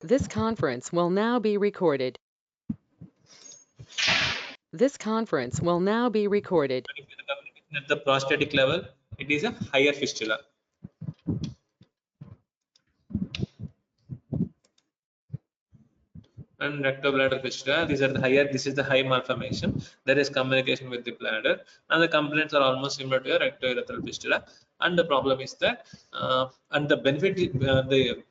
This conference will now be recorded. This conference will now be recorded. If the communication at the prostatic level, it is a higher fistula. And rectobladder fistula, these are the higher. This is the high malformation. There is communication with the bladder, and the complaints are almost similar to a rectourethral fistula. And the problem is that, and the benefit, the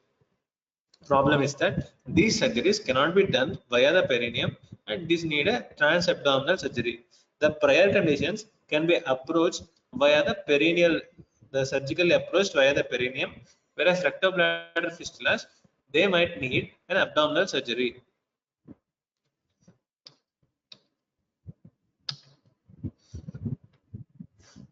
problem is that these surgeries cannot be done via the perineum, and these need a transabdominal surgery. The prior conditions can be approached via the perineal, the surgically approached via the perineum, whereas rectobladder fistulas, they might need an abdominal surgery.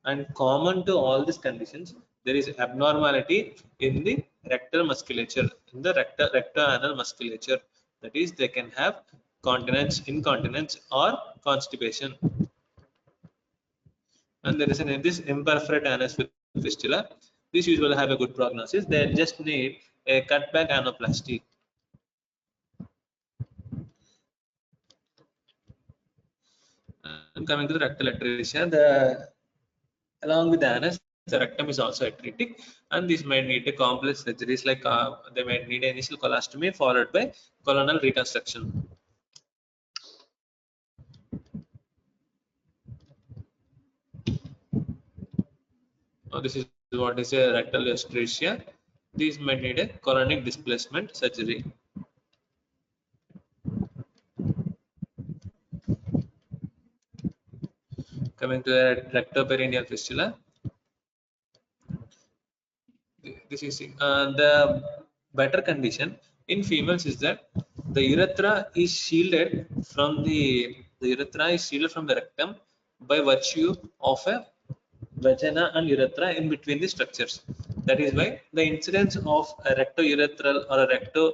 And common to all these conditions, there is abnormality in the rectal musculature, in the rectoanal musculature. That is, they can have continence, incontinence, or constipation. And there is this imperforate anus fistula. This usually have a good prognosis. They just need a cutback anoplasty. And coming to the rectal atresia, along with the anus, the rectum is also atretic, and this might need a complex surgeries like they might need initial colostomy followed by colonal reconstruction. This is what is a rectal atresia. These might need a colonic displacement surgery. Coming to a rectoperineal fistula, this is the better condition in females is that the urethra is shielded from the urethra is shielded from the rectum by virtue of a vagina and urethra in between the structures. That is why the incidence of a rectourethral or a recto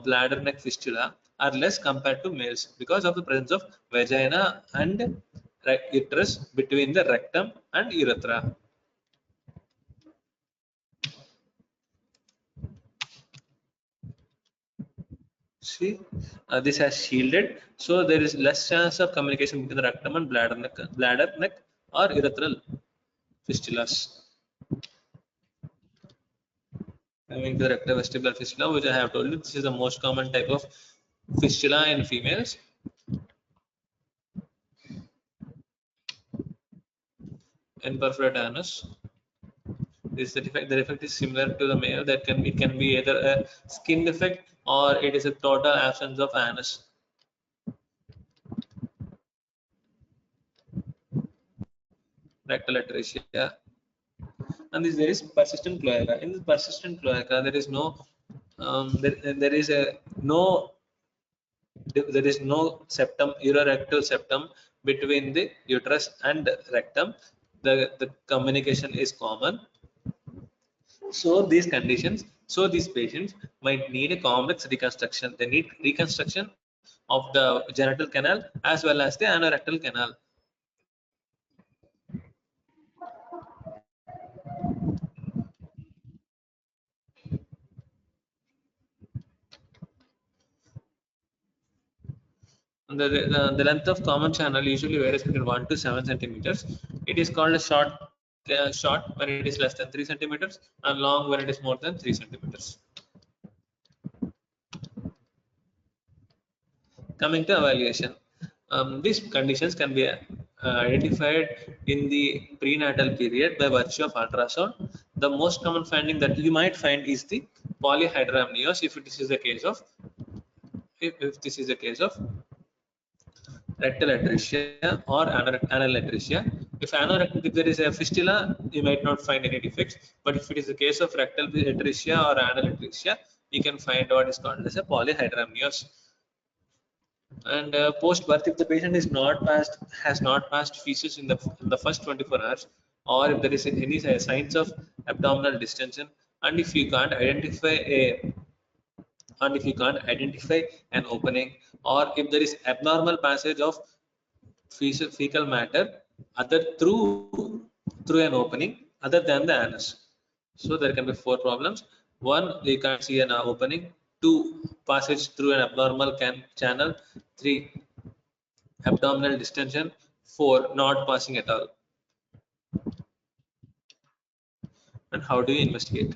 bladder neck fistula are less compared to males because of the presence of vagina and uterus between the rectum and urethra. See, this has shielded, so there is less chance of communication between the rectum and bladder neck or urethral fistulas. Coming to the rectovestibular fistula, which I have told you, this is the most common type of fistula in females. Imperforate anus. This the defect. The defect is similar to the male. That it can be either a skin defect or it is a total absence of anus. Rectal atresia. And this there is persistent cloaca. In the persistent cloaca, there is no there is a no there is no septum, urorectal septum between the uterus and rectum. The communication is common. So these conditions, so these patients might need a complex reconstruction. They need reconstruction of the genital canal as well as the anorectal canal. And the length of common channel usually varies between 1 to 7 centimeters. It is called a short when it is less than 3 centimeters and long when it is more than 3 centimeters. Coming to evaluation, these conditions can be identified in the prenatal period by virtue of ultrasound. The most common finding that you might find is the polyhydramnios if this is the case of if this is the case of rectal atresia or anal atresia. If there is a fistula, you might not find any defects. But if it is the case of rectal atresia or anal atresia, you can find what is called as a polyhydramnios. And post birth, if the patient is not passed has not passed feces in the first 24 hours, or if there is any signs of abdominal distension, and if you can't identify a and if you can't identify an opening, or if there is abnormal passage of fecal matter other through an opening other than the anus. So there can be four problems. One, you can't see an opening. 2. Passage through an abnormal channel. 3. Abdominal distension. 4. Not passing at all. And how do you investigate?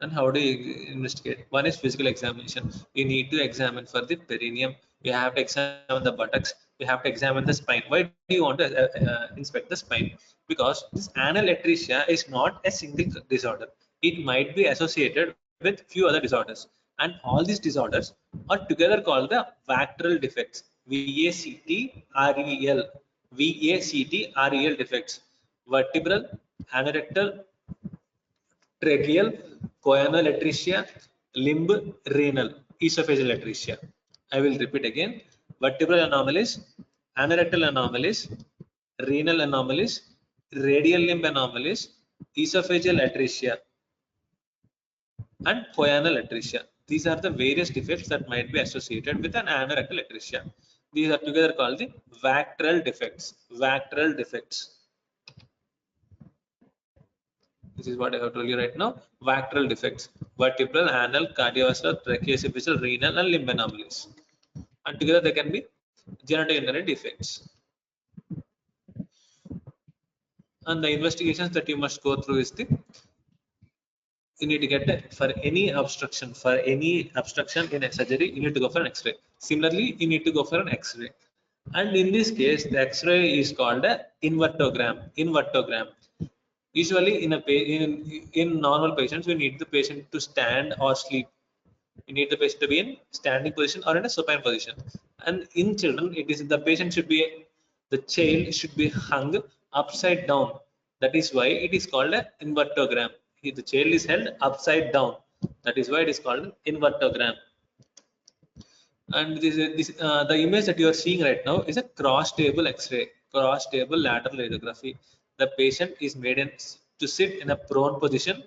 And how do you investigate? One is physical examination. You need to examine for the perineum. You have to examine the buttocks. You have to examine the spine. Why do you want to inspect the spine? Because this anorectal is not a single disorder. It might be associated with few other disorders, and all these disorders are together called the VACTERL defects. VACTREL. VACTREL defects. Vertebral, anorectal, tracheal, choanal atresia, limb, renal, esophageal atresia. I will repeat again. Vertebral anomalies, anorectal anomalies, renal anomalies, radial limb anomalies, esophageal atresia, and choanal atresia. These are the various defects that might be associated with an anorectal atresia. These are together called the VACTERL defects. VACTERL defects. This is what I have told you right now. VACTERL defects: vertebral, anal, cardiovascular, tracheoesophageal, renal, and limb anomalies. And together they can be genitourinary defects. And the investigations that you must go through is the you need to get for any obstruction in a surgery, you need to go for an X-ray. Similarly, you need to go for an X-ray. And in this case, the X-ray is called a invertogram. Invertogram. Usually, in normal patients, we need the patient to stand or sleep. You need the patient to be in standing position or in a supine position. And in children, it is the child should be hung upside down. That is why it is called a invertogram. The child is held upside down. That is why it is called invertogram. And the image that you are seeing right now is a cross table X-ray, cross table lateral radiography. The patient is made to sit in a prone position,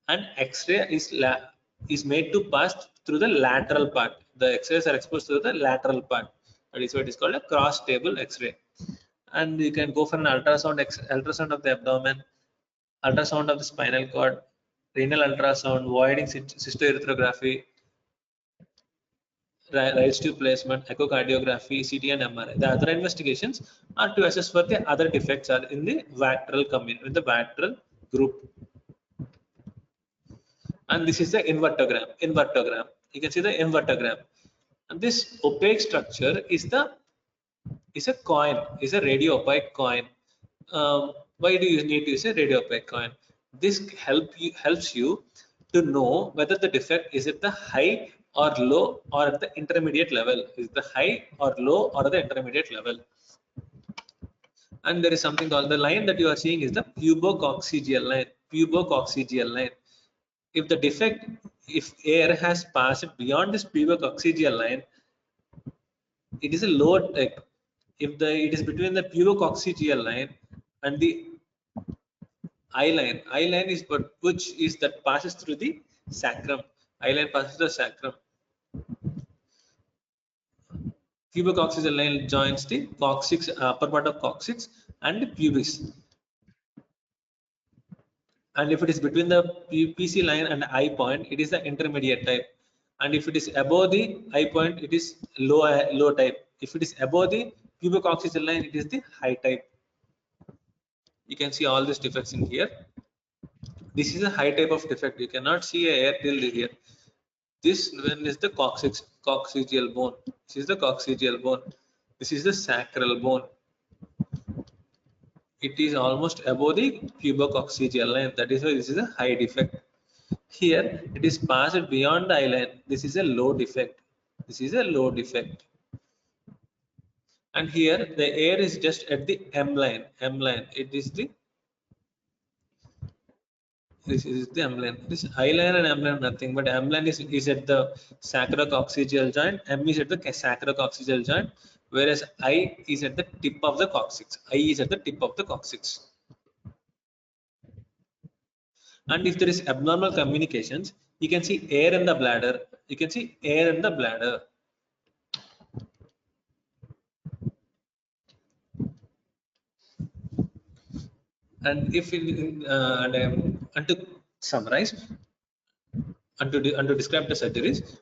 and X-ray is made to pass through the lateral part. The X-rays are exposed to the lateral part. That is why it is called a cross table X-ray. And you can go for an ultrasound of the abdomen, ultrasound of the spinal cord, renal ultrasound, voiding cystourethropy, right tube placement, echocardiography, CT and MRI. The other investigations are to assess for the other defects are in the VACTERL in the VACTERL group. And this is the invertogram. Invertogram. You can see the invertogram. And this opaque structure is a coin, is a radio opaque coin. Why do you need to use a radio opaque coin? This helps you to know whether the defect is at the high or low or at the intermediate level. Is the high or low or the intermediate level? And there is something called the line that you are seeing is the pubococcygeal line. Pubococcygeal line. If the defect, if air has passed beyond this pubococcygeal line, it is a low type. If it is between the pubococcygeal line and the eye line is which is that passes through the sacrum. Eye line passes through the sacrum. Pubococcygeal line joins the coccyx, upper part of coccyx and the pubis. And if it is between the PC line and eye point, it is the intermediate type. And if it is above the eye point, it is low type. If it is above the pubococcygeal line, it is the high type. You can see all these defects in here. This is a high type of defect. You cannot see a hair till here. This one is the coccygeal bone. This is the coccygeal bone. This is the sacral bone. It is almost above the pubococcygeal line. That is why this is a high defect. Here it is passed beyond the eye line. This is a low defect. This is a low defect. And here the air is just at the M line. M line. It is the This is the M line. This I line and M line nothing, but M line is at the sacrococcygeal joint. M is at the sacrococcygeal joint, whereas I is at the tip of the coccyx. I is at the tip of the coccyx. And if there is abnormal communications, you can see air in the bladder. You can see air in the bladder. And if and to summarize, and to describe the surgeries.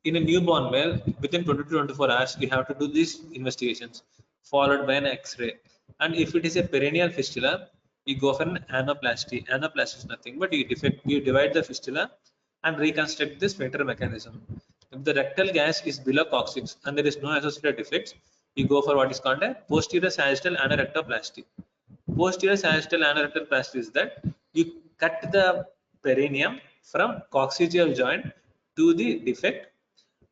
In a newborn male, within 20 to 24 hours, you have to do these investigations, followed by an X-ray. And if it is a perennial fistula, you go for an anoplasty. Anoplasty is nothing but you divide the fistula and reconstruct the sphincter mechanism. If the rectal gas is below coccyx and there is no associated defects, you go for what is called a posterior sagittal anorectoplasty. Posterior sagittal anorectoplasty is that you cut the perineum from coccygeal joint to the defect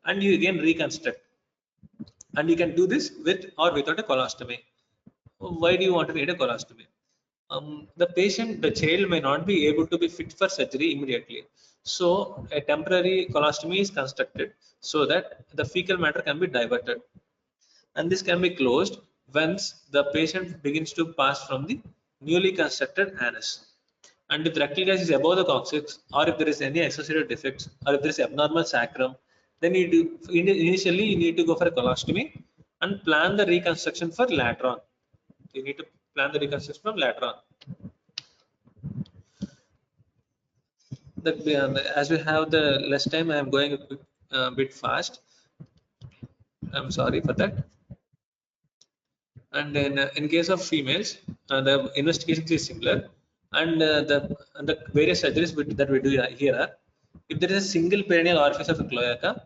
and you again reconstruct. And you can do this with or without a colostomy. Why do you want to need a colostomy? The child may not be able to be fit for surgery immediately. So a temporary colostomy is constructed so that the fecal matter can be diverted. And this can be closed once the patient begins to pass from the newly constructed anus. And if the rectal gas is above the coccyx, or if there is any associated defects, or if there is abnormal sacrum, then initially you need to go for a colostomy and plan the reconstruction for later on. You need to plan the reconstruction from later on. As we have the less time, I am going a bit fast. I'm sorry for that. And in case of females, the investigations is similar, and the various surgeries that we do here are, if there is a single perineal orifice of the cloaca,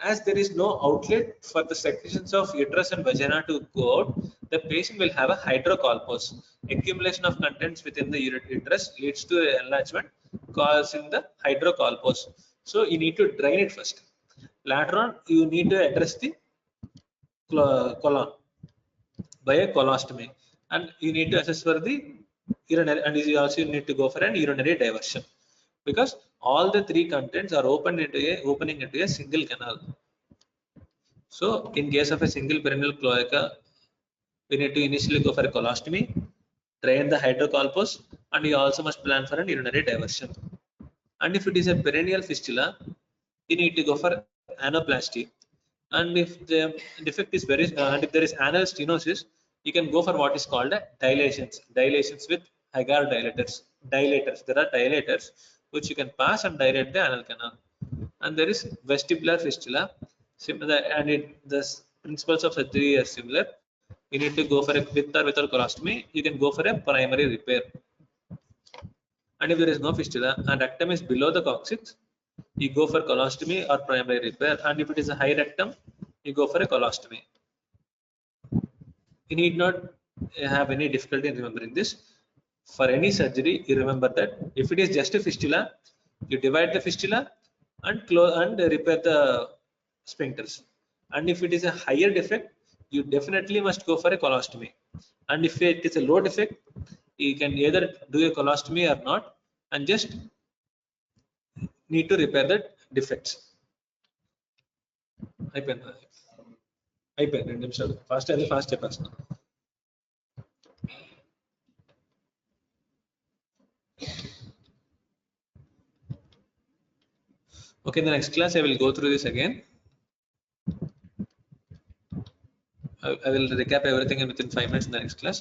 as there is no outlet for the secretions of uterus and vagina to go out, the patient will have a hydrocolpos. Accumulation of contents within the uterus leads to enlargement, causing the hydrocolpos. So you need to drain it first. Later on, you need to address the colon by a colostomy, and you need to assess for the urinary, and you also need to go for an urinary diversion because all the three contents are opening into a single canal. So in case of a single perineal cloaca, we need to initially go for a colostomy, drain the hydrocolpus, and you also must plan for an urinary diversion. And if it is a perennial fistula, you need to go for anoplasty. And if the defect is and if there is anal stenosis, you can go for what is called a dilations with agar dilators. There are dilators which you can pass and dilate the anal canal. And there is vestibular fistula, similar, and the principles of surgery are similar. You need to go for a with or without colostomy. You can go for a primary repair. And if there is no fistula and rectum is below the coccyx, you go for colostomy or primary repair. And if it is a high rectum, you go for a colostomy. You need not have any difficulty in remembering this. For any surgery, you remember that if it is just a fistula, you divide the fistula and close and repair the sphincters. And if it is a higher defect, you definitely must go for a colostomy. And if it is a low defect, you can either do a colostomy or not, and just need to repair the defects. అయిపోయింది 2 నిమిషాలు fast చెప్పేస్తాను. Okay, in the next class I will go through this again. I will recap everything within 5 minutes in the next class.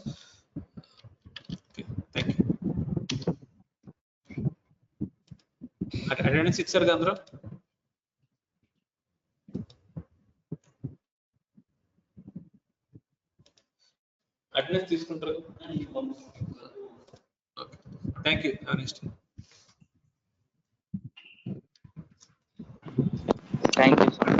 Okay, thank you. Attendance ఇచ్చారు కదా అందరూ? Attendance తీసుకుంటారు. Okay, thank you. Have a nice day.